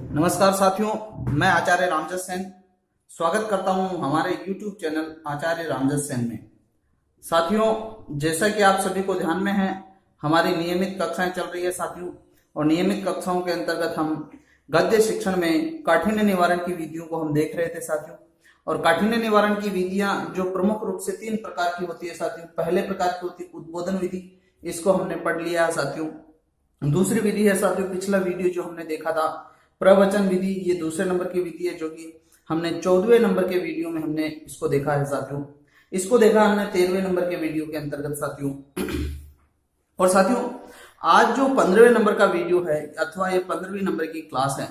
नमस्कार साथियों, मैं आचार्य रामजस सेन स्वागत करता हूं हमारे YouTube चैनल आचार्य रामजस सेन में। साथियों, जैसा कि आप सभी को ध्यान में है, हमारी नियमित कक्षाएं चल रही है साथियों, और नियमित कक्षाओं के अंतर्गत हम गद्य शिक्षण में काठिन्य निवारण की विधियों को हम देख रहे थे साथियों। और काठिन्य निवारण की विधियां जो प्रमुख रूप से 3 प्रकार की होती है साथियों। पहले प्रकार की होती है उद्बोधन विधि, इसको हमने पढ़ लिया है साथियों। दूसरी विधि है साथियों, पिछला वीडियो जो हमने देखा था प्रवचन विधि, ये दूसरे नंबर की विधि है जो कि हमने 14वें नंबर के वीडियो में हमने इसको देखा है साथियों। इसको देखा हमने 13वें नंबर के वीडियो के अंतर्गत साथियों। और साथियों, आज जो 15वें नंबर का वीडियो है अथवा ये 15वीं नंबर की क्लास है,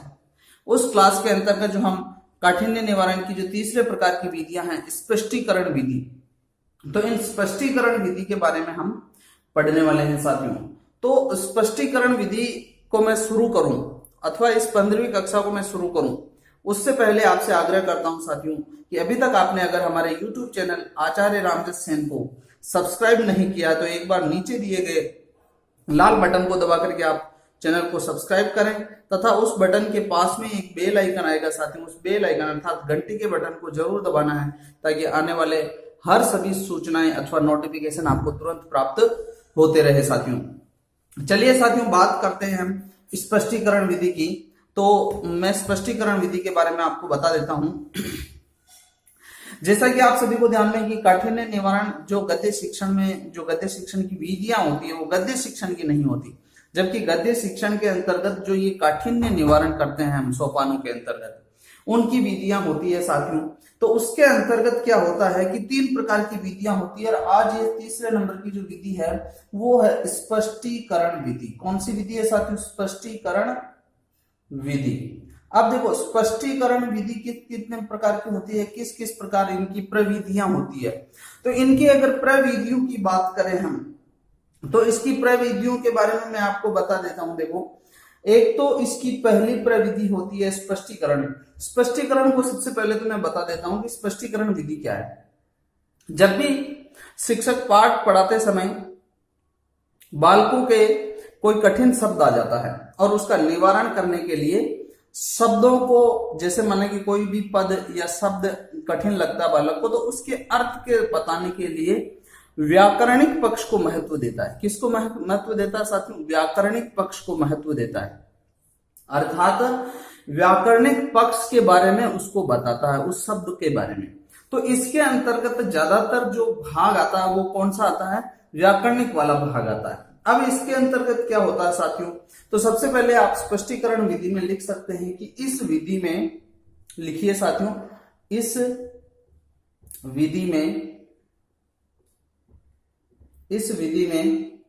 उस क्लास के अंतर्गत जो हम काठिन्य निवारण की जो तीसरे प्रकार की विधियां हैं, स्पष्टीकरण विधि, तो इन स्पष्टीकरण विधि के बारे में हम पढ़ने वाले हैं साथियों। तो स्पष्टीकरण विधि को मैं शुरू करूं अथवा इस 15वीं कक्षा को मैं शुरू करूं, उससे पहले आपसे आग्रह करता हूं साथियों कि अभी तक आपने अगर हमारे YouTube चैनल आचार्य रामजस सेन को सब्सक्राइब नहीं किया तो एक बार नीचे दिए गए लाल बटन को दबा करके आप चैनल को सब्सक्राइब करें तथा उस बटन के पास में एक बेल आइकन आएगा साथियों। उस बेल आइकन अर्थात घंटी के बटन को जरूर दबाना है ताकि आने वाले हर सभी सूचनाएं अथवा नोटिफिकेशन आपको तुरंत प्राप्त होते रहे साथियों। चलिए साथियों, बात करते हैं हम स्पष्टीकरण विधि की। तो मैं स्पष्टीकरण विधि के बारे में आपको बता देता हूं। जैसा कि आप सभी को ध्यान में कि काठिन्य निवारण जो गद्य शिक्षण में जो गद्य शिक्षण की विधियां होती है वो गद्य शिक्षण की नहीं होती, जबकि गद्य शिक्षण के अंतर्गत जो ये काठिन्य निवारण करते हैं हम सोपानों के अंतर्गत, उनकी विधियां होती है साथियों। तो उसके अंतर्गत क्या होता है कि 3 प्रकार की विधियां होती है, और आज ये तीसरे नंबर की जो विधि है वो है स्पष्टीकरण विधि। कौन सी विधि है साथियों? स्पष्टीकरण विधि। अब देखो, स्पष्टीकरण विधि कितने प्रकार की होती है, किस किस प्रकार इनकी प्रविधियां होती है। तो इनकी अगर प्रविधियों की बात करें हम, तो इसकी प्रविधियों के बारे में मैं आपको बता देता हूं। देखो, एक तो इसकी पहली प्रविधि होती है स्पष्टीकरण। स्पष्टीकरण को सबसे पहले तो मैं बता देता हूं कि स्पष्टीकरण विधि क्या है। जब भी शिक्षक पाठ पढ़ाते समय बालकों के कोई कठिन शब्द आ जाता है और उसका निवारण करने के लिए शब्दों को, जैसे माने कि कोई भी पद या शब्द कठिन लगता है बालक को, तो उसके अर्थ के बताने के लिए व्याकरणिक पक्ष को महत्व देता है। किसको महत्व देता है साथियों? व्याकरणिक पक्ष को महत्व देता है, अर्थात व्याकरणिक पक्ष के बारे में उसको बताता है, उस शब्द के बारे में। तो इसके अंतर्गत ज्यादातर जो भाग आता है वो कौन सा आता है? व्याकरणिक वाला भाग आता है। अब इसके अंतर्गत क्या होता है साथियों? तो सबसे पहले आप स्पष्टीकरण विधि में लिख सकते हैं कि इस विधि में, लिखिए साथियों, इस विधि में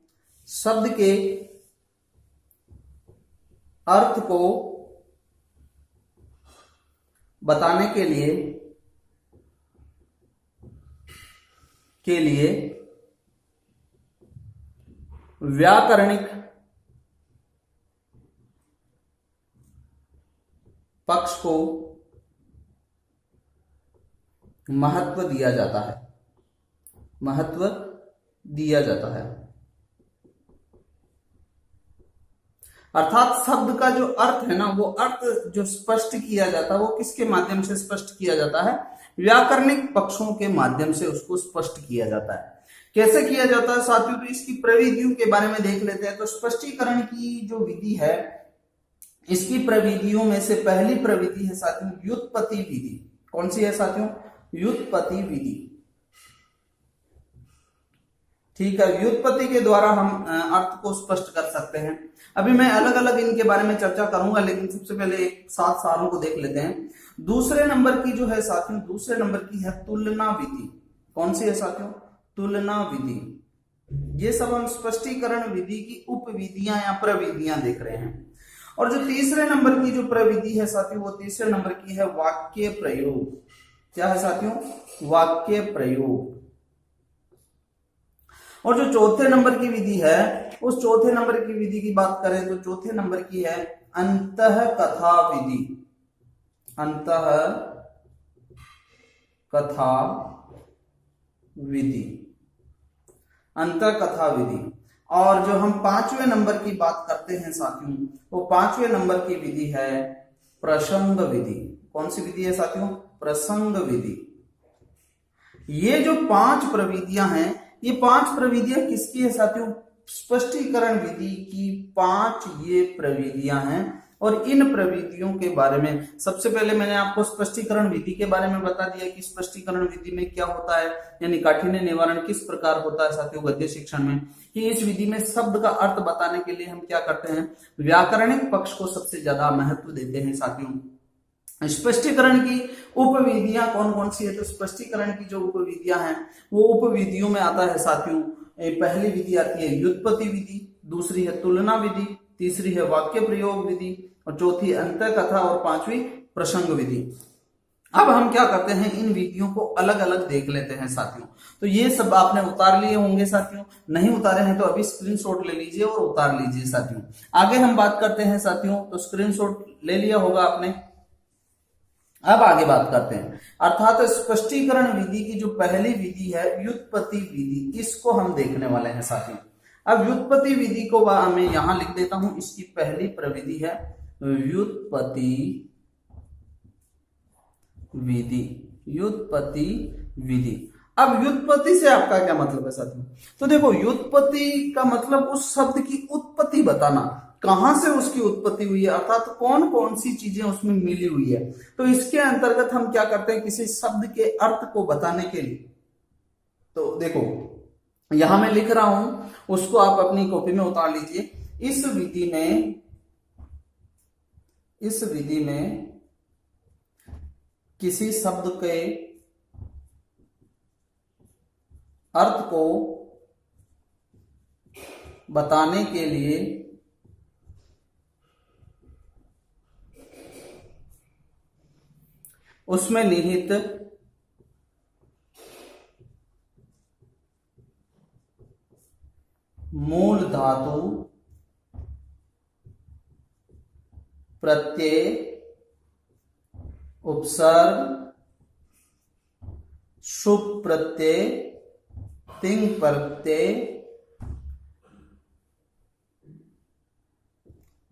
शब्द के अर्थ को बताने के लिए व्याकरणिक पक्ष को महत्व दिया जाता है, महत्व दिया जाता है। अर्थात शब्द का जो अर्थ है ना, वो अर्थ जो स्पष्ट किया जाता है वो किसके माध्यम से स्पष्ट किया जाता है? व्याकरणिक पक्षों के माध्यम से उसको स्पष्ट किया जाता है। कैसे किया जाता है साथियों? तो इसकी प्रविधियों के बारे में देख लेते हैं। तो स्पष्टीकरण की जो विधि है, इसकी प्रविधियों में से पहली प्रविधि है साथियों व्युत्पत्ति विधि। कौन सी है साथियों? व्युत्पत्ति विधि। ठीक है, व्युत्पत्ति के द्वारा हम अर्थ को स्पष्ट कर सकते हैं। अभी मैं अलग अलग इनके बारे में चर्चा करूंगा, लेकिन सबसे पहले एक साथ सारों को देख लेते हैं। दूसरे नंबर की जो है साथियों, दूसरे नंबर की है तुलना विधि। कौन सी है साथियों? तुलना विधि। ये सब हम स्पष्टीकरण विधि की उपविधियां या प्रविधियां देख रहे हैं। और जो तीसरे नंबर की जो प्रविधि है साथियों, वो तीसरे नंबर की है वाक्य प्रयोग। क्या है साथियों? वाक्य प्रयोग। और जो चौथे नंबर की विधि है, उस चौथे नंबर की विधि की बात करें तो चौथे नंबर की है अंतः कथा विधि। अंतः कथा विधि। अंतर कथा विधि। और जो हम 5वें नंबर की बात करते हैं साथियों, वो 5वें नंबर की विधि है प्रसंग विधि। कौन सी विधि है साथियों? प्रसंग विधि। ये जो 5 प्रविधियां हैं, ये 5 प्रविधियां किसकी है साथियों? स्पष्टीकरण विधि की 5 ये प्रविधियां हैं। और इन प्रविधियों के बारे में सबसे पहले मैंने आपको स्पष्टीकरण विधि के बारे में बता दिया कि स्पष्टीकरण विधि में क्या होता है, यानी काठिन्य निवारण किस प्रकार होता है साथियों गद्य शिक्षण में। कि इस विधि में शब्द का अर्थ बताने के लिए हम क्या करते हैं? व्याकरणिक पक्ष को सबसे ज्यादा महत्व देते हैं साथियों। स्पष्टीकरण की उपविधियां कौन कौन सी है? तो स्पष्टीकरण की जो उपविधियां हैं वो उपविधियों में आता है साथियों, पहली विधि आती है व्युत्पत्ति विधि, दूसरी है तुलना विधि, तीसरी है वाक्य प्रयोग विधि, और चौथी अंत कथा, और 5वीं प्रसंग विधि। अब हम क्या करते हैं, इन विधियों को अलग अलग देख लेते हैं साथियों। तो ये सब आपने उतार लिए होंगे साथियों, नहीं उतारे हैं तो अभी स्क्रीनशॉट ले लीजिए और उतार लीजिए साथियों। आगे हम बात करते हैं साथियों, तो स्क्रीनशॉट ले लिया होगा आपने। अब आगे बात करते हैं, अर्थात स्पष्टीकरण विधि की जो पहली विधि है व्युत्पत्ति विधि, इसको हम देखने वाले हैं साथियों। अब व्युत्पत्ति विधि को मैं यहां लिख देता हूं, इसकी पहली प्रविधि है व्युत्पत्ति विधि। व्युत्पत्ति विधि। अब व्युत्पत्ति से आपका क्या मतलब है साथियों? तो देखो, व्युत्पत्ति का मतलब उस शब्द की उत्पत्ति बताना, कहां से उसकी उत्पत्ति हुई है, अर्थात कौन कौन सी चीजें उसमें मिली हुई है। तो इसके अंतर्गत हम क्या करते हैं, किसी शब्द के अर्थ को बताने के लिए। तो देखो यहां मैं लिख रहा हूं, उसको आप अपनी कॉपी में उतार लीजिए। इस विधि में किसी शब्द के अर्थ को बताने के लिए उसमें निहित मूल धातु, प्रत्यय, उपसर्ग, शुभ प्रत्यय, तिंग प्रत्यय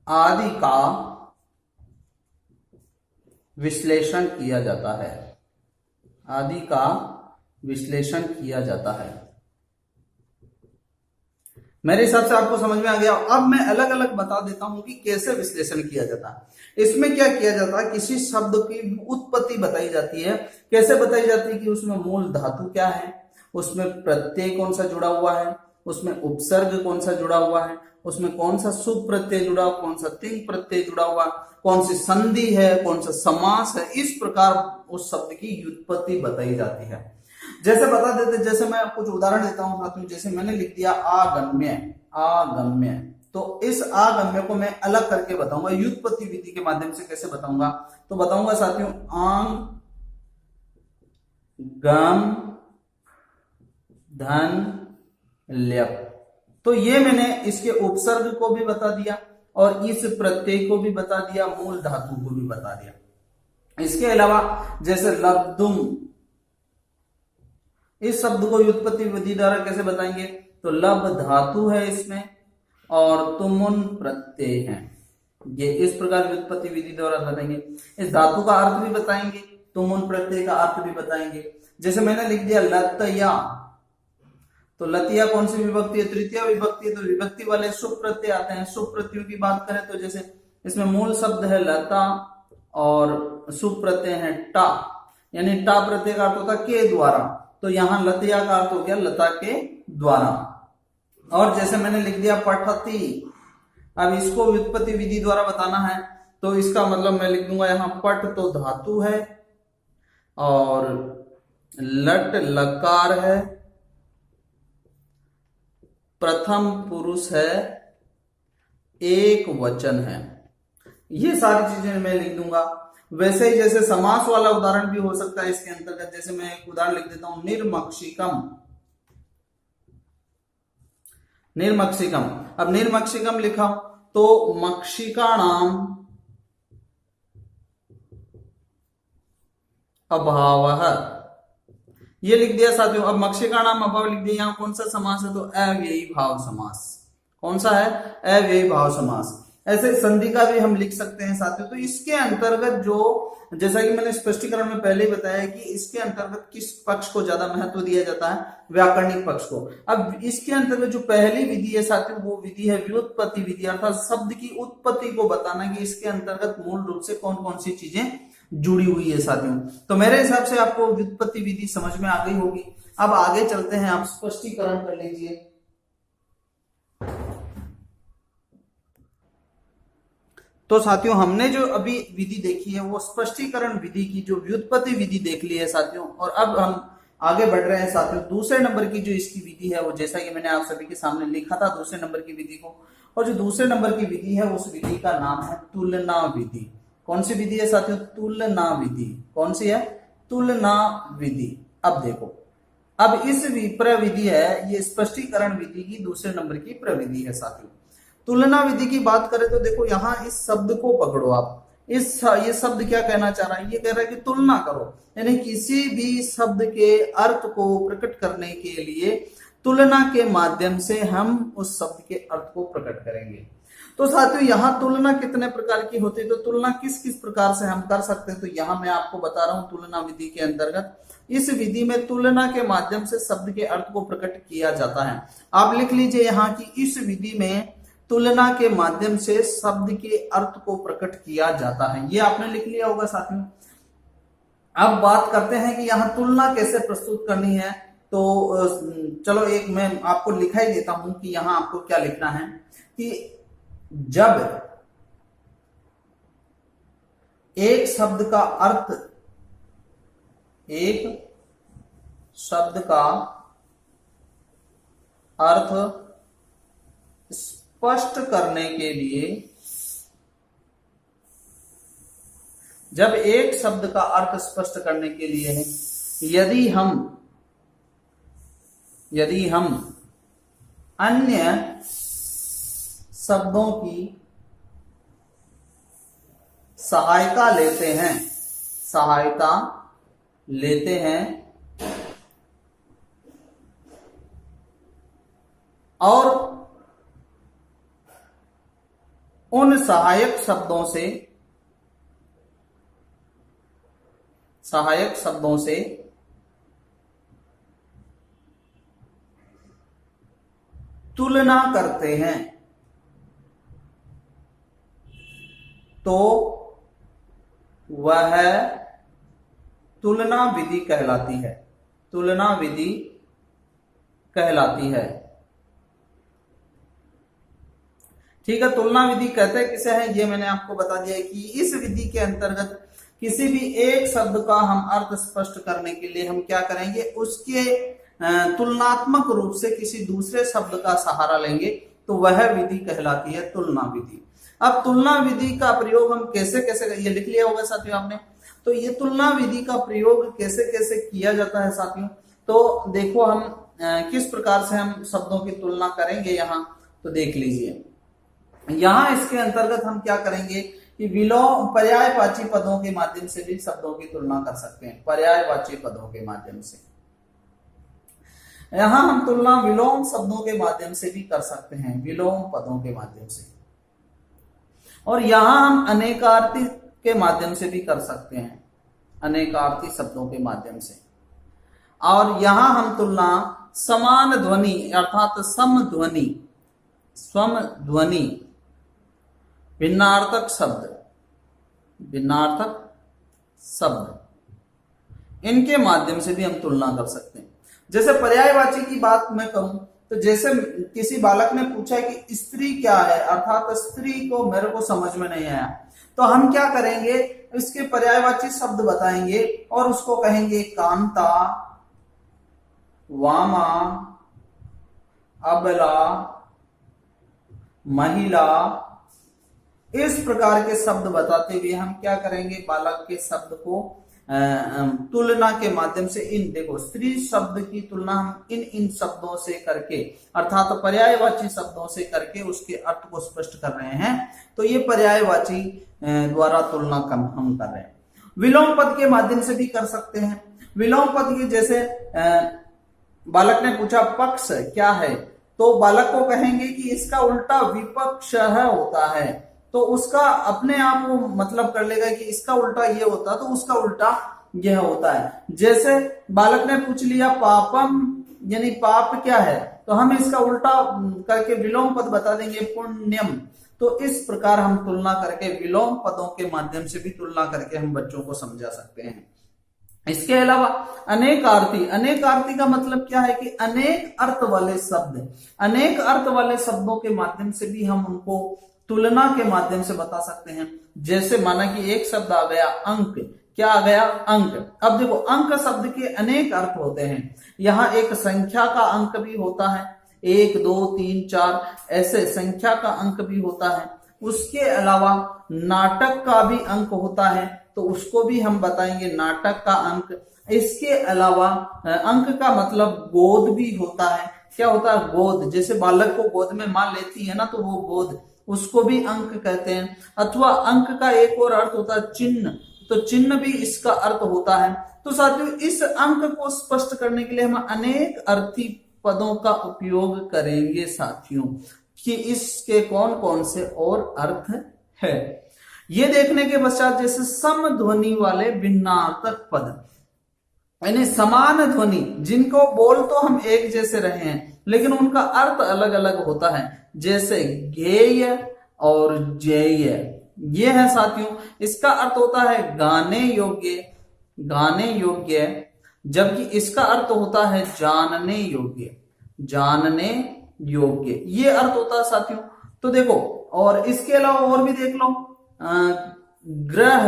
आदि का विश्लेषण किया जाता है। आदि का विश्लेषण किया जाता है। मेरे हिसाब से आपको समझ में आ गया। अब मैं अलग अलग बता देता हूं कि कैसे विश्लेषण किया जाता है। इसमें क्या किया जाता है, किसी शब्द की उत्पत्ति बताई जाती है। कैसे बताई जाती है कि उसमें मूल धातु क्या है, उसमें प्रत्यय कौन सा जुड़ा हुआ है, उसमें उपसर्ग कौन सा जुड़ा हुआ है, उसमें कौन सा शुभ प्रत्यय जुड़ा हुआ, कौन सा तिंग प्रत्यय जुड़ा हुआ, कौन सी संधि है, कौन सा समास है। इस प्रकार उस शब्द की व्युत्पत्ति बताई जाती है। जैसे बता देते, जैसे मैं कुछ उदाहरण देता हूं साथियों। जैसे मैंने लिख दिया आगम्य, आगम्य, तो इस आगम्य को मैं अलग करके बताऊंगा व्युत्पत्ति विधि के माध्यम से। कैसे बताऊंगा, तो बताऊंगा साथियों, आंग, गम, धन, ल्यप। तो ये मैंने इसके उपसर्ग को भी बता दिया और इस प्रत्यय को भी बता दिया, मूल धातु को भी बता दिया। इसके अलावा जैसे लब्धुम, इस शब्द को व्युत्पत्ति विधि द्वारा कैसे बताएंगे, तो लब धातु है इसमें और तुमुन प्रत्यय है। ये इस प्रकार व्युत्पत्ति विधि द्वारा बताएंगे। इस धातु का अर्थ भी बताएंगे, तुमुन प्रत्यय का अर्थ भी बताएंगे। जैसे मैंने लिख दिया लतया, तो लतिया कौन सी विभक्ति है, तृतीय विभक्ति है। तो विभक्ति वाले शुभ प्रत्यय आते हैं। शुभ प्रत्ययों की बात करें तो जैसे इसमें मूल शब्द है लता और शुभ प्रत्यय है टा, यानी टा प्रत्यय का अर्थ होता है के द्वारा। तो यहां लतिया का अर्थ हो गया लता के द्वारा। और जैसे मैंने लिख दिया पठती, अब इसको व्युत्पत्ति विधि द्वारा बताना है तो इसका मतलब मैं लिख दूंगा यहां पट तो धातु है और लट लकार है, प्रथम पुरुष है, एक वचन है। ये सारी चीजें मैं लिख दूंगा। वैसे ही जैसे समास वाला उदाहरण भी हो सकता है इसके अंतर्गत। जैसे मैं एक उदाहरण लिख देता हूं, निर्मक्षिकम, निर्मक्षिकम। अब निर्मक्षिकम लिखा तो मक्षिकाणाम अभावः, ये लिख दिया साथियों। अब मक्षिकाणाम अभाव लिख दिया। यहां कौन सा समास है, तो अव्ययी भाव समास। कौन सा है, अव्ययी भाव समास। ऐसे संधि का भी हम लिख सकते हैं साथियों। तो इसके अंतर्गत जो, जैसा कि मैंने स्पष्टीकरण में पहले ही बताया कि इसके अंतर्गत किस पक्ष को ज्यादा महत्व दिया जाता है, व्याकरणिक पक्ष को। अब इसके अंतर्गत जो पहली विधि है साथियों, वो विधि है व्युत्पत्ति विधि, अर्थात शब्द की उत्पत्ति को बताना कि इसके अंतर्गत मूल रूप से कौन कौन सी चीजें जुड़ी हुई है साथियों। तो मेरे हिसाब से आपको व्युत्पत्ति विधि समझ में आ गई होगी। अब आगे चलते हैं, आप स्पष्टीकरण कर लीजिए। तो साथियों, हमने जो अभी विधि देखी है वो स्पष्टीकरण विधि की, जो व्युत्पत्ति विधि देख ली है साथियों। और अब हम आगे बढ़ रहे हैं साथियों दूसरे नंबर की जो इसकी विधि है, वो जैसा कि मैंने आप सभी के सामने लिखा था दूसरे नंबर की विधि को। और जो दूसरे नंबर की विधि है उस विधि का नाम है तुलना विधि। कौन सी विधि है साथियों? तुलना विधि। कौन सी है? तुलना विधि। अब देखो, अब इस प्रविधि है, ये स्पष्टीकरण विधि की दूसरे नंबर की प्रविधि है साथियों। तुलना विधि की बात करें तो देखो, यहां इस शब्द को पकड़ो आप। ये शब्द क्या कहना चाह रहा है? ये कह रहा है कि तुलना करो, यानी किसी भी शब्द के अर्थ को प्रकट करने के लिए तुलना के माध्यम से हम उस शब्द के अर्थ को प्रकट करेंगे। तो साथियों, यहाँ तुलना कितने प्रकार की होती है, तो तुलना किस किस प्रकार से हम कर सकते हैं, तो यहाँ मैं आपको बता रहा हूँ। तुलना विधि के अंतर्गत इस विधि में तुलना के माध्यम से शब्द के अर्थ को प्रकट किया जाता है। आप लिख लीजिए यहाँ की इस विधि में तुलना के माध्यम से शब्द के अर्थ को प्रकट किया जाता है। ये आपने लिख लिया होगा साथियों। अब बात करते हैं कि यहाँ तुलना कैसे प्रस्तुत करनी है। तो चलो, एक मैं आपको लिखा ही देता हूं कि यहाँ आपको क्या लिखना है कि जब एक शब्द का अर्थ स्पष्ट करने के लिए, जब एक शब्द का अर्थ स्पष्ट करने के लिए है, यदि हम अन्य शब्दों की सहायता लेते हैं और उन सहायक शब्दों से तुलना करते हैं, तो वह तुलना विधि कहलाती है। तुलना विधि कहलाती है। ठीक है, तुलना विधि कहते हैं किसे है, ये मैंने आपको बता दिया है कि इस विधि के अंतर्गत किसी भी एक शब्द का हम अर्थ स्पष्ट करने के लिए हम क्या करेंगे, उसके तुलनात्मक रूप से किसी दूसरे शब्द का सहारा लेंगे, तो वह विधि कहलाती है तुलना विधि। अब तुलना विधि का प्रयोग हम कैसे कैसे, ये लिख लिया होगा साथियों आपने। तो ये तुलना विधि का प्रयोग कैसे कैसे किया जाता है साथियों, तो देखो हम किस प्रकार से हम शब्दों की तुलना करेंगे यहाँ, तो देख लीजिए। यहाँ इसके अंतर्गत हम क्या करेंगे कि विलोम पर्यायवाची पदों के माध्यम से भी शब्दों की तुलना कर सकते हैं। पर्यायवाची पदों के माध्यम से यहाँ हम तुलना विलोम शब्दों के माध्यम से भी कर सकते हैं, विलोम पदों के माध्यम से। और यहाँ हम अनेकार्थी के माध्यम से भी कर सकते हैं, अनेकार्थी शब्दों के माध्यम से। और यहाँ हम तुलना समान ध्वनि अर्थात समध्वनि, स्वमध्वनि, भिन्नार्थक शब्द, इनके माध्यम से भी हम तुलना कर सकते हैं। जैसे पर्यायवाची की बात मैं करूं, तो जैसे किसी बालक ने पूछा कि स्त्री क्या है, अर्थात स्त्री को मेरे को समझ में नहीं आया, तो हम क्या करेंगे, इसके पर्यायवाची शब्द बताएंगे और उसको कहेंगे कांता, वामा, अबला, महिला। इस प्रकार के शब्द बताते हुए हम क्या करेंगे, बालक के शब्द को तुलना के माध्यम से, इन देखो स्त्री शब्द की तुलना हम इन शब्दों से करके, अर्थात पर्यायवाची शब्दों से करके उसके अर्थ को स्पष्ट कर रहे हैं। तो ये पर्यायवाची द्वारा तुलना हम कर रहे हैं। विलोम पद के माध्यम से भी कर सकते हैं। विलोम पद के जैसे बालक ने पूछा पक्ष क्या है, तो बालक को कहेंगे कि इसका उल्टा विपक्ष होता है। तो उसका अपने आप वो मतलब कर लेगा कि इसका उल्टा ये होता तो उसका उल्टा यह होता है। जैसे बालक ने पूछ लिया पापम यानी पाप क्या है, तो हम इसका उल्टा करके विलोम पद बता देंगे पुण्यम। तो इस प्रकार हम तुलना करके विलोम पदों के माध्यम से भी तुलना करके हम बच्चों को समझा सकते हैं। इसके अलावा अनेकार्थी, अनेकार्थी का मतलब क्या है कि अनेक अर्थ वाले शब्द, अनेक अर्थ वाले शब्दों के माध्यम से भी हम उनको तुलना के माध्यम से बता सकते हैं। जैसे माना कि एक शब्द आ गया अंक, क्या आ गया अंक। अब देखो अंक शब्द के अनेक अर्थ होते हैं। यहाँ एक संख्या का अंक भी होता है, 1 2 3 4 ऐसे संख्या का अंक भी होता है। उसके अलावा नाटक का भी अंक होता है, तो उसको भी हम बताएंगे नाटक का अंक। इसके अलावा अंक का मतलब गोद भी होता है। क्या होता है गोद, जैसे बालक को गोद में मां लेती है ना, तो वो गोद, उसको भी अंक कहते हैं। अथवा अंक का एक और अर्थ होता है चिन्ह, तो चिन्ह भी इसका अर्थ होता है। तो साथियों इस अंक को स्पष्ट करने के लिए हम अनेक अर्थी पदों का उपयोग करेंगे साथियों, कि इसके कौन कौन से और अर्थ है। ये देखने के पश्चात जैसे सम ध्वनि वाले भिन्नार्थक पद, यानी समान ध्वनि, जिनको बोल तो हम एक जैसे रहे हैं लेकिन उनका अर्थ अलग अलग होता है, जैसे गेय और जेय, ये है साथियों। इसका अर्थ होता है गाने योग्य, गाने योग्य, जबकि इसका अर्थ होता है जानने योग्य, जानने योग्य, ये अर्थ होता है साथियों। तो देखो, और इसके अलावा और भी देख लो, ग्रह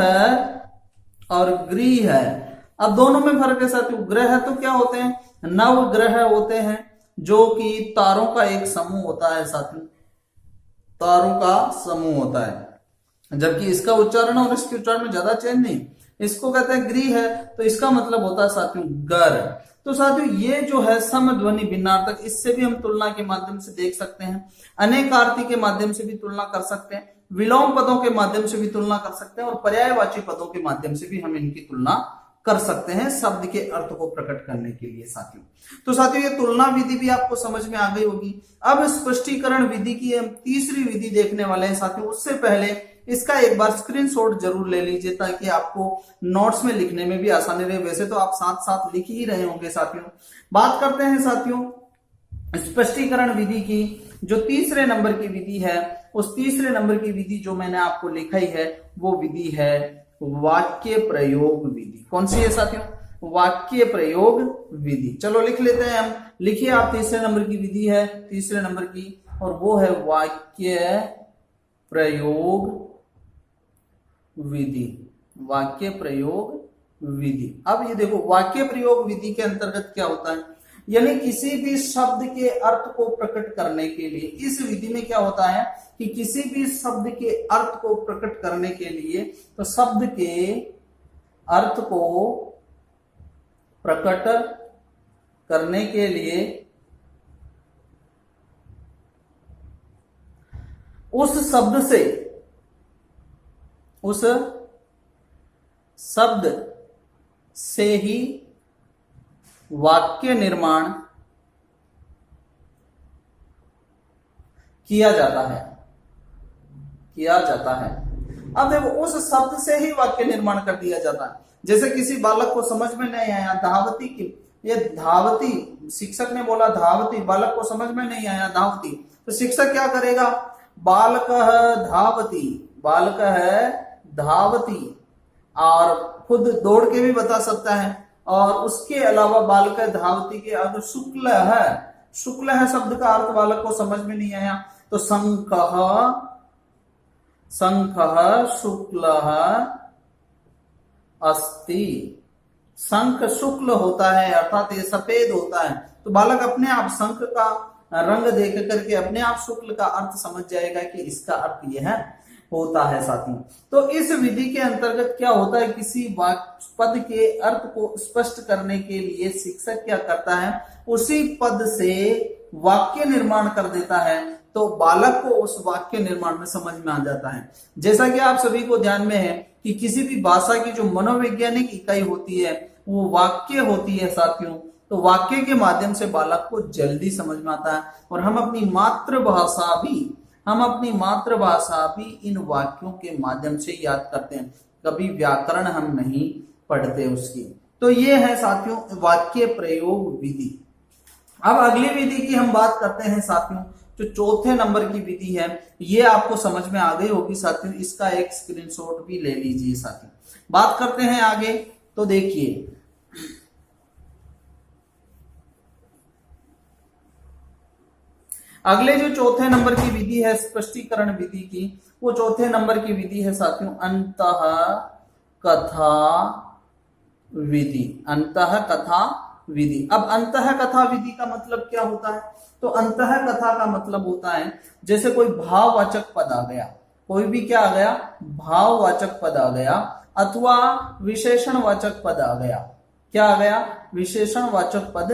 और गृह है। अब दोनों में फर्क है साथियों। ग्रह तो क्या होते हैं, नव ग्रह होते हैं, जो कि तारों का एक समूह होता है साथियों, तारों का समूह होता है। जबकि इसका उच्चारण और इसके उच्चारण में ज्यादा चेंज नहीं, इसको कहते हैं गृह है, तो इसका मतलब होता है साथियों गर। तो साथियों ये जो है समध्वनि भिन्नार्थक, इससे भी हम तुलना के माध्यम से देख सकते हैं, अनेकार्थी के माध्यम से भी तुलना कर सकते हैं, विलोम पदों के माध्यम से भी तुलना कर सकते हैं, और पर्यायवाची पदों के माध्यम से भी हम इनकी तुलना कर सकते हैं शब्द के अर्थ को प्रकट करने के लिए साथियों। तो साथियों ये तुलना विधि भी आपको समझ में आ गई होगी। अब स्पष्टीकरण विधि की हम तीसरी विधि देखने वाले हैं साथियों। उससे पहले इसका एक बार स्क्रीनशॉट जरूर ले लीजिए, ताकि आपको नोट्स में लिखने में भी आसानी रहे। वैसे तो आप साथ साथ लिख ही रहे होंगे साथियों। बात करते हैं साथियों स्पष्टीकरण विधि की। जो तीसरे नंबर की विधि है, उस तीसरे नंबर की विधि जो मैंने आपको लिखाई है, वो विधि है वाक्य प्रयोग विधि। कौन सी है साथियों, वाक्य प्रयोग विधि। चलो लिख लेते हैं हम। लिखिए आप, तीसरे नंबर की विधि है, तीसरे नंबर की, और वो है वाक्य प्रयोग विधि, वाक्य प्रयोग विधि। अब ये देखो, वाक्य प्रयोग विधि के अंतर्गत क्या होता है, यानी किसी भी शब्द के अर्थ को प्रकट करने के लिए इस विधि में क्या होता है कि किसी भी शब्द के अर्थ को प्रकट करने के लिए, तो शब्द के अर्थ को प्रकट करने के लिए उस शब्द से ही वाक्य निर्माण किया जाता है, किया जाता है। अब देखो, उस शब्द से ही वाक्य निर्माण कर दिया जाता है। जैसे किसी बालक को समझ में नहीं आया धावती की, ये धावती, शिक्षक ने बोला धावती, बालक को समझ में नहीं आया धावती, तो शिक्षक क्या करेगा, बालक धावती, बालक है धावती, और खुद दौड़ के भी बता सकता है। और उसके अलावा बालक धावती के अगर शुक्ल है, शुक्ल है शब्द का अर्थ बालक को समझ में नहीं आया, तो शंखः, शंखः शुक्लः अस्ति, शंख शुक्ल होता है, अर्थात ये सफेद होता है। तो बालक अपने आप शंख का रंग देख करके अपने आप शुक्ल का अर्थ समझ जाएगा कि इसका अर्थ यह होता है साथियों। तो इस विधि के अंतर्गत क्या होता है, किसी पद के अर्थ को स्पष्ट करने के लिए शिक्षक क्या करता है, उसी पद से वाक्य निर्माण कर देता है, तो बालक को उस वाक्य निर्माण में समझ में आ जाता है। जैसा कि आप सभी को ध्यान में है कि किसी भी भाषा की जो मनोवैज्ञानिक इकाई होती है वो वाक्य होती है साथियों। तो वाक्य के माध्यम से बालक को जल्दी समझ में आता है, और हम अपनी मातृभाषा भी, हम अपनी मातृभाषा भी इन वाक्यों के माध्यम से याद करते हैं, कभी व्याकरण हम नहीं पढ़ते उसकी। तो ये है साथियों वाक्य प्रयोग विधि। अब अगली विधि की हम बात करते हैं साथियों, जो चौथे नंबर की विधि है, ये आपको समझ में आ गई होगी साथियों, इसका एक स्क्रीनशॉट भी ले लीजिए साथियों। बात करते हैं आगे, तो देखिए अगले जो चौथे नंबर की विधि है स्पष्टीकरण विधि की, वो चौथे नंबर की विधि है साथियों अंतः कथा विधि। अंतः कथा विधि। अब अंतः कथा विधि का मतलब क्या होता है? तो अंतः कथा का मतलब होता है जैसे कोई भाववाचक पद आ गया, कोई भी क्या आ गया, भाववाचक पद आ गया, अथवा विशेषणवाचक पद आ गया। क्या आ गया? विशेषणवाचक पद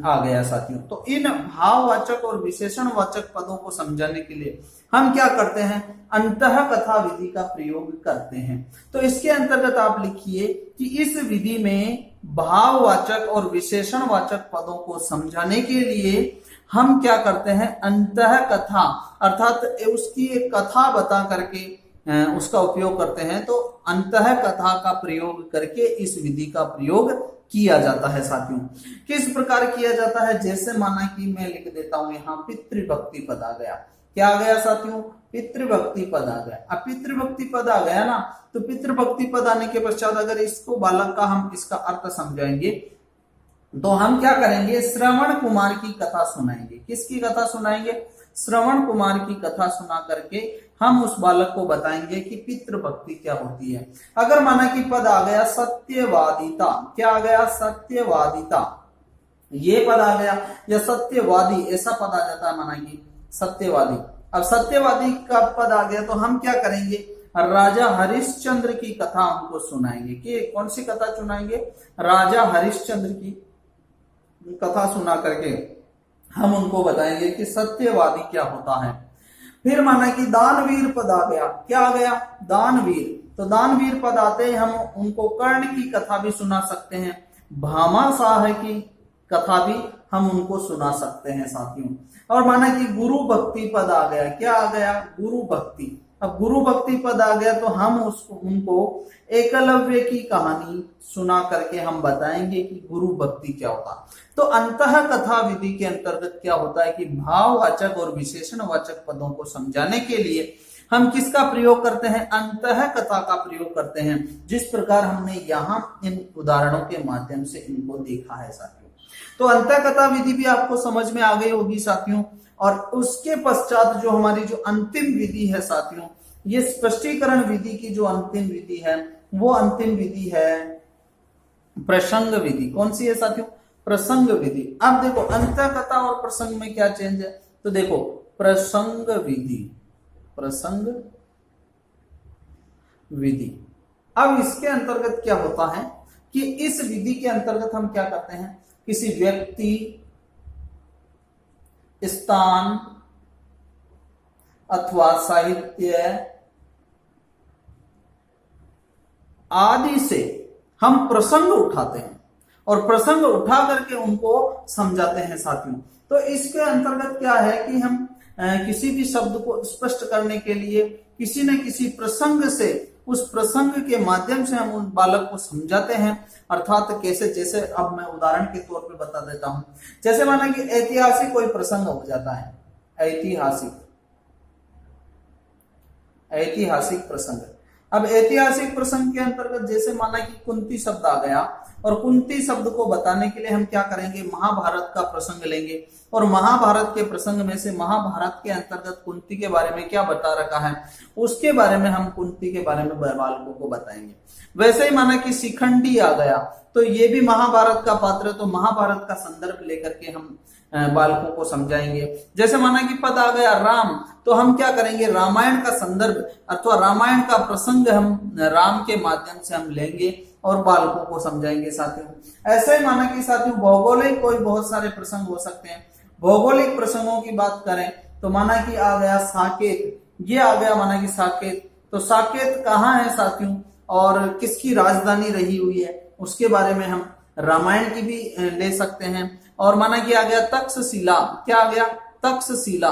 आ गया साथियों। तो इन भाववाचक और विशेषणवाचक पदों को समझाने के लिए हम क्या करते हैं? अंतः कथा विधि का प्रयोग करते हैं। तो इसके अंतर्गत आप लिखिए कि इस विधि में भाववाचक और विशेषणवाचक पदों को समझाने के लिए हम क्या करते हैं? अंतः कथा अर्थात उसकी एक कथा बता करके उसका उपयोग करते हैं। तो अंतः कथा का प्रयोग करके इस विधि का प्रयोग किया जाता है साथियों। किस प्रकार किया जाता है? जैसे माना कि मैं लिख देता हूं यहाँ पितृभक्ति पद आ गया। क्या आ गया साथियों? पितृभक्ति पद आ गया। अब पितृभक्ति पद आ गया ना, तो पितृभक्ति पद आने के पश्चात अगर इसको बालक का हम इसका अर्थ समझाएंगे तो हम क्या करेंगे? श्रवण कुमार की कथा सुनाएंगे। किसकी कथा सुनाएंगे? श्रवण कुमार की कथा सुना करके हम उस बालक को बताएंगे कि पितृभक्ति क्या होती है। अगर माना कि पद आ गया सत्यवादिता। क्या आ गया? सत्यवादिता। ये पद आ गया, या सत्यवादी ऐसा पद आ जाता है, माना कि सत्यवादी। अब सत्यवादी का पद आ गया तो हम क्या करेंगे? राजा हरिश्चंद्र की कथा उनको सुनाएंगे। कि कौन सी कथा सुनाएंगे? राजा हरिश्चंद्र की कथा सुना करके हम उनको बताएंगे कि सत्यवादी क्या होता है। फिर माना कि दानवीर पद आ गया। क्या आ गया? दानवीर। तो दानवीर पद आते ही हम उनको कर्ण की कथा भी सुना सकते हैं, भामाशाह की कथा भी हम उनको सुना सकते हैं साथियों। और माना कि गुरु भक्ति पद आ गया। क्या आ गया? गुरु भक्ति। अब गुरु भक्ति पद आ गया तो हम उनको एकलव्य की कहानी सुना करके हम बताएंगे कि गुरु भक्ति क्या होता। तो अंतः कथा विधि के अंतर्गत क्या होता है कि भाववाचक और विशेषणवाचक पदों को समझाने के लिए हम किसका प्रयोग करते हैं? अंतः कथा का प्रयोग करते हैं, जिस प्रकार हमने यहाँ इन उदाहरणों के माध्यम से इनको देखा है साथियों। तो अंतः कथा विधि भी आपको समझ में आ गई होगी साथियों। और उसके पश्चात जो हमारी जो अंतिम विधि है साथियों, ये स्पष्टीकरण विधि की जो अंतिम विधि है, वो अंतिम विधि है प्रसंग विधि। कौन सी है साथियों? प्रसंग विधि। अब देखो अंतः कथा और प्रसंग में क्या चेंज है? तो देखो प्रसंग विधि, प्रसंग विधि। अब इसके अंतर्गत क्या होता है कि इस विधि के अंतर्गत हम क्या करते हैं? किसी व्यक्ति, स्थान अथवा साहित्य आदि से हम प्रसंग उठाते हैं और प्रसंग उठा करके उनको समझाते हैं साथियों। तो इसके अंतर्गत क्या है कि हम किसी भी शब्द को स्पष्ट करने के लिए किसी न किसी प्रसंग से, उस प्रसंग के माध्यम से हम उस बालक को समझाते हैं। अर्थात कैसे? जैसे अब मैं उदाहरण के तौर पे बता देता हूं। जैसे माना कि ऐतिहासिक कोई प्रसंग हो जाता है, ऐतिहासिक प्रसंग। अब ऐतिहासिक प्रसंग के अंतर्गत जैसे माना कि कुंती शब्द आ गया, और कुंती शब्द को बताने के लिए हम क्या करेंगे? महाभारत का प्रसंग लेंगे, और महाभारत के प्रसंग में से महाभारत के अंतर्गत कुंती के बारे में क्या बता रखा है, उसके बारे में हम कुंती के बारे में बालकों को बताएंगे। वैसे ही माना कि शिखंडी आ गया, तो ये भी महाभारत का पात्र है, तो महाभारत का संदर्भ लेकर के हम बालकों को समझाएंगे। जैसे माना कि पद आ गया राम, तो हम क्या करेंगे? रामायण का संदर्भ अथवा रामायण का प्रसंग हम राम के माध्यम से हम लेंगे और बालकों को समझाएंगे साथियों। ऐसे ही माना कि साथियों भौगोलिक कोई बहुत सारे प्रसंग हो सकते हैं। भौगोलिक प्रसंगों की बात करें तो माना कि आ गया साकेत। ये आ गया माना कि साकेत, तो साकेत कहाँ है साथियों और किसकी राजधानी रही हुई है, उसके बारे में हम रामायण की भी ले सकते हैं। और माना कि आ गया तक्षशिला। क्या आ गया? तक्षशिला।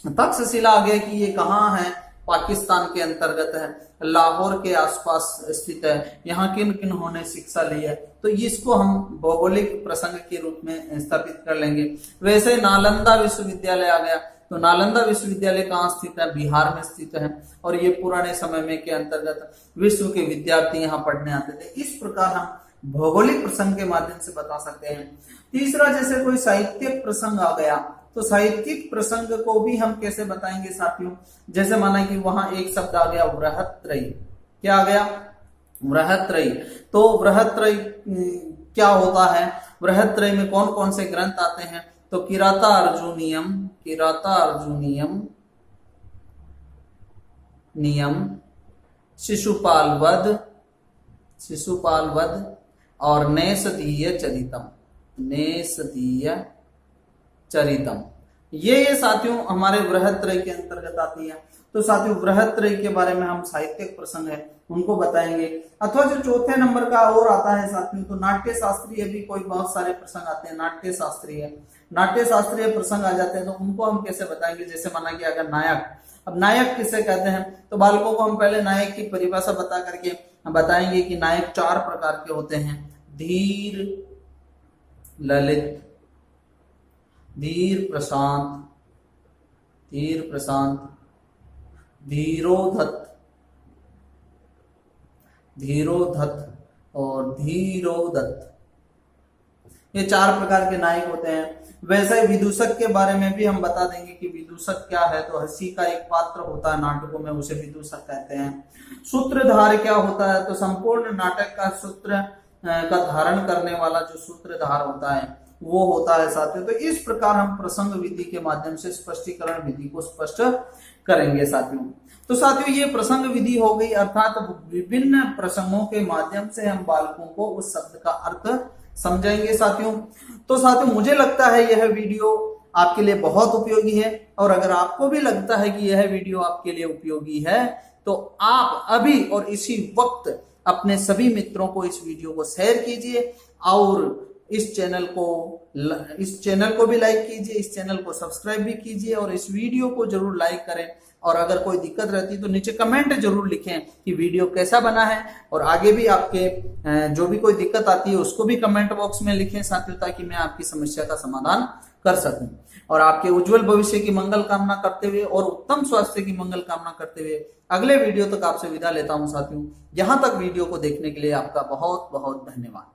तक्षशिला आगे की ये कहाँ है, पाकिस्तान के अंतर्गत है, लाहौर के आसपास स्थित है। यहाँ किन किन होने शिक्षा ली है, तो इसको हम भौगोलिक प्रसंग के रूप में स्थापित कर लेंगे। वैसे नालंदा विश्वविद्यालय आ गया, तो नालंदा विश्वविद्यालय कहाँ स्थित है, बिहार में स्थित है, और ये पुराने समय में के अंतर्गत विश्व के विद्यार्थी यहाँ पढ़ने आते थे। इस प्रकार हम भौगोलिक प्रसंग के माध्यम से बता सकते हैं। तीसरा, जैसे कोई साहित्यिक प्रसंग आ गया, तो साहित्यिक प्रसंग को भी हम कैसे बताएंगे साथियों, जैसे माना कि वहां एक शब्द आ गया वृहत्रयी। क्या आ गया, वृहत्रयी। तो वृहत्रयी क्या होता है, वृहत्रयी में कौन कौन से ग्रंथ आते हैं, तो किरातार्जुनीयम शिशुपाल वध और नेषधीय चरितम, ये साथियों हमारे वृहत्रयी के अंतर्गत आती है। तो साथियों वृहत्रयी के बारे में हम साहित्यिक प्रसंग है उनको बताएंगे। अथवा जो चौथे नंबर का और आता है साथियों, तो नाट्य शास्त्रीय भी कोई बहुत सारे प्रसंग आते हैं। नाट्य शास्त्रीय प्रसंग आ जाते हैं, तो उनको हम कैसे बताएंगे, जैसे माना कि अगर नायक, अब नायक किसे कहते हैं, तो बालकों को हम पहले नायक की परिभाषा बता करके हम बताएंगे कि नायक 4 प्रकार के होते हैं। धीर, ललित, धीर प्रशांत, धीरोधत और धीरोदत्त, ये 4 प्रकार के नायक होते हैं। वैसे ही विदूषक के बारे में भी हम बता देंगे कि विदूषक क्या है, तो हंसी का एक पात्र होता है नाटकों में, उसे विदूषक कहते हैं। सूत्रधार क्या होता है, तो संपूर्ण नाटक का सूत्र का धारण करने वाला जो सूत्रधार होता है वो होता है साथियों। तो इस प्रकार हम प्रसंग विधि के माध्यम से स्पष्टीकरण विधि को स्पष्ट करेंगे साथियों। तो साथियों ये प्रसंग विधि हो गई, अर्थात विभिन्न प्रसंगों के माध्यम से हम बालकों को उस शब्द का अर्थ समझाएंगे साथियों। तो साथियों मुझे लगता है यह वीडियो आपके लिए बहुत उपयोगी है, और अगर आपको भी लगता है कि यह वीडियो आपके लिए उपयोगी है, तो आप अभी और इसी वक्त अपने सभी मित्रों को इस वीडियो को शेयर कीजिए, और इस चैनल को भी लाइक कीजिए, इस चैनल को सब्सक्राइब भी कीजिए, और इस वीडियो को जरूर लाइक करें। और अगर कोई दिक्कत रहती तो नीचे कमेंट जरूर लिखें कि वीडियो कैसा बना है, और आगे भी आपके जो भी कोई दिक्कत आती है उसको भी कमेंट बॉक्स में लिखें साथियों, ताकि मैं आपकी समस्या का समाधान कर सकूं। और आपके उज्जवल भविष्य की मंगल कामना करते हुए और उत्तम स्वास्थ्य की मंगल कामना करते हुए अगले वीडियो तक आपसे विदा लेता हूं साथियों। यहां तक वीडियो को देखने के लिए आपका बहुत बहुत धन्यवाद।